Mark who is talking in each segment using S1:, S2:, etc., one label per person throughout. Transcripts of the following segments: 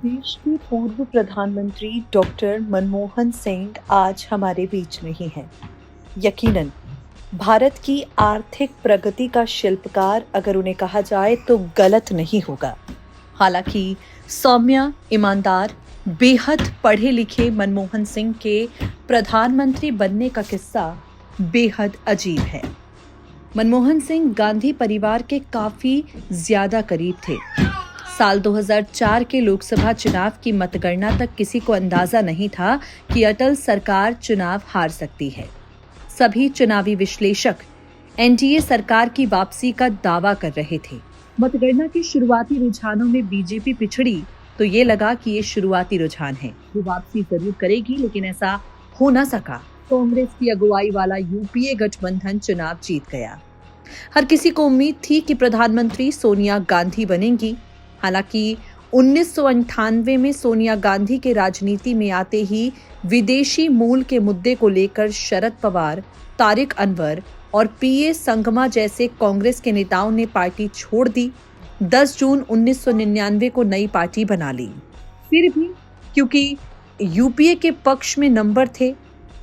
S1: देश के पूर्व प्रधानमंत्री डॉक्टर मनमोहन सिंह आज हमारे बीच नहीं हैं। यकीनन भारत की आर्थिक प्रगति का शिल्पकार अगर उन्हें कहा जाए तो गलत नहीं होगा। हालांकि सौम्य, ईमानदार, बेहद पढ़े लिखे मनमोहन सिंह के प्रधानमंत्री बनने का किस्सा बेहद अजीब है। मनमोहन सिंह गांधी परिवार के काफी ज्यादा करीब थे। साल 2004 के लोकसभा चुनाव की मतगणना तक किसी को अंदाजा नहीं था कि अटल सरकार चुनाव हार सकती है। सभी चुनावी विश्लेषक एनडीए सरकार की वापसी का दावा कर रहे थे। मतगणना के शुरुआती रुझानों में बीजेपी पिछड़ी तो ये लगा कि ये शुरुआती रुझान है, वो वापसी जरूर करेगी, लेकिन ऐसा हो न सका। कांग्रेस की अगुवाई वाला यूपीए गठबंधन चुनाव जीत गया। हर किसी को उम्मीद थी कि प्रधानमंत्री सोनिया गांधी बनेंगी। हालांकि 1998 में सोनिया गांधी के राजनीति में आते ही विदेशी मूल के मुद्दे को लेकर शरद पवार, तारिक अनवर और पीए संगमा जैसे कांग्रेस के नेताओं ने पार्टी छोड़ दी। 10 जून 1999 को नई पार्टी बना ली। फिर भी क्योंकि यूपीए के पक्ष में नंबर थे,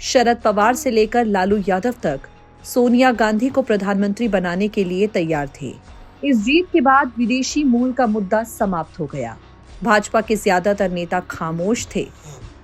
S1: शरद पवार से लेकर लालू यादव तक सोनिया गांधी को प्रधानमंत्री बनाने के लिए तैयार थे। इस जीत के बाद विदेशी मूल का मुद्दा समाप्त हो गया। भाजपा के ज्यादातर नेता खामोश थे।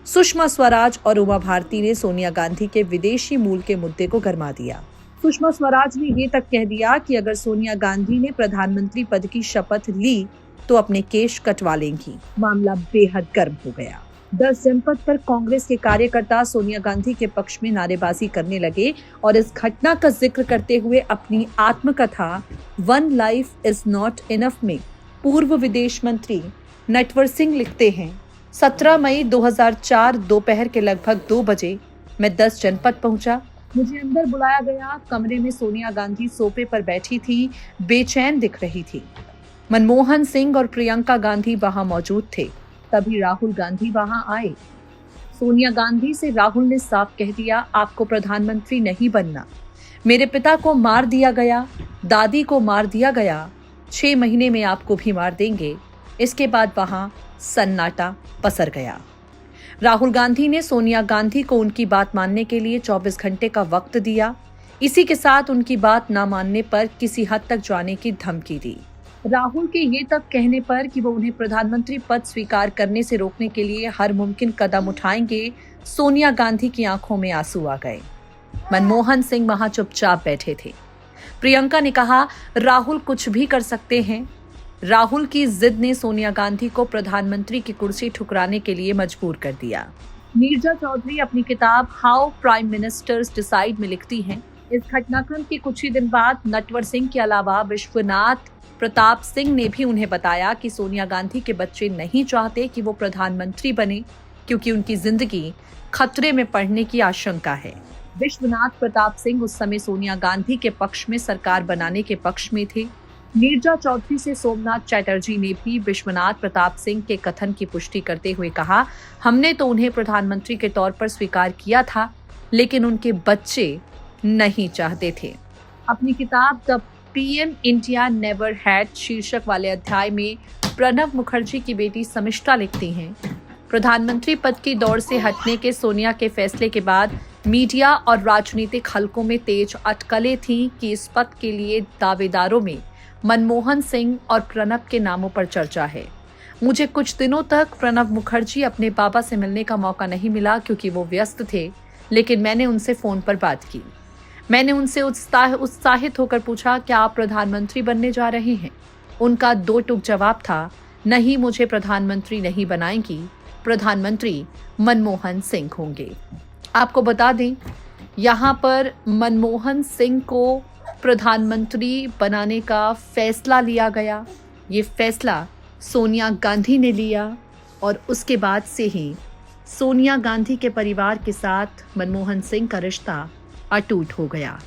S1: सुषमा स्वराज और उमा भारती ने सोनिया गांधी के विदेशी मूल के मुद्दे को गरमा दिया। सुषमा स्वराज ने ये तक कह दिया कि अगर सोनिया गांधी ने प्रधानमंत्री पद की शपथ ली तो अपने केश कटवा लेंगी। मामला बेहद गर्म हो गया। 10 जनपद पर कांग्रेस के कार्यकर्ता सोनिया गांधी के पक्ष में नारेबाजी करने लगे और इस घटना का जिक्र करते हुए अपनी आत्मकथा one life is not enough में पूर्व विदेश मंत्री नटवर सिंह लिखते हैं, 17 मई 2004 दोपहर के लगभग 2 बजे मैं 10 जनपद पहुंचा। मुझे अंदर बुलाया गया। कमरे में सोनिया गांधी सोफे पर बैठी थी, बेचैन दिख रही थी। मनमोहन सिंह और प्रियंका गांधी वहां मौजूद थे। तभी राहुल गांधी वहां आए। सोनिया गांधी से राहुल ने साफ कह दिया, आपको प्रधानमंत्री नहीं बनना। मेरे पिता को मार दिया गया, दादी को मार दिया गया, 6 महीने में आपको भी मार देंगे। इसके बाद वहां सन्नाटा पसर गया। राहुल गांधी ने सोनिया गांधी को उनकी बात मानने के लिए 24 घंटे का वक्त दिया। इसी के साथ उनकी बात न मानने पर किसी हद तक जाने की धमकी दी। राहुल के ये तक कहने पर कि वो उन्हें प्रधानमंत्री पद स्वीकार करने से रोकने के लिए हर मुमकिन कदम उठाएंगे, सोनिया गांधी की आंखों में आंसू आ गए। मनमोहन सिंह वहां चुपचाप बैठे थे। प्रियंका ने कहा, राहुल कुछ भी कर सकते हैं। राहुल की जिद ने सोनिया गांधी को प्रधानमंत्री की कुर्सी ठुकराने के लिए मजबूर कर दिया। नीरजा चौधरी अपनी किताब हाउ प्राइम मिनिस्टर्स डिसाइड में लिखती हैं, इस घटनाक्रम के कुछ ही दिन बाद नटवर सिंह के अलावा विश्वनाथ प्रताप सिंह ने भी उन्हें बताया कि सोनिया गांधी के बच्चे नहीं चाहते कि वो प्रधानमंत्री बने, क्योंकि उनकी जिंदगी खतरे में पड़ने की आशंका है। विश्वनाथ प्रताप सिंह उस समय सोनिया गांधी के पक्ष में सरकार बनाने के पक्ष में थे। नीरजा चौधरी से सोमनाथ चटर्जी ने भी विश्वनाथ प्रताप सिंह के कथन की पुष्टि करते हुए कहा, हमने तो उन्हें प्रधानमंत्री के तौर पर स्वीकार किया था, लेकिन उनके बच्चे नहीं चाहते थे। अपनी किताब the PM India never had शीर्षक वाले अध्याय में प्रणब मुखर्जी की बेटी समिष्टा लिखती हैं, प्रधानमंत्री पद की दौड़ से हटने के सोनिया के फैसले के बाद मीडिया और राजनीतिक हलकों में तेज अटकलें थीं कि इस पद के लिए दावेदारों में मनमोहन सिंह और प्रणब के नामों पर चर्चा है। मुझे कुछ दिनों तक प्रणब मुखर्जी अपने पापा से मिलने का मौका नहीं मिला क्योंकि वो व्यस्त थे, लेकिन मैंने उनसे फोन पर बात की। मैंने उनसे उत्साहित होकर पूछा, क्या आप प्रधानमंत्री बनने जा रहे हैं? उनका 2 टूक जवाब था, नहीं, मुझे प्रधानमंत्री नहीं बनाएंगी, प्रधानमंत्री मनमोहन सिंह होंगे। आपको बता दें, यहाँ पर मनमोहन सिंह को प्रधानमंत्री बनाने का फैसला लिया गया। ये फैसला सोनिया गांधी ने लिया और उसके बाद से ही सोनिया गांधी के परिवार के साथ मनमोहन सिंह का रिश्ता अटूट हो गया।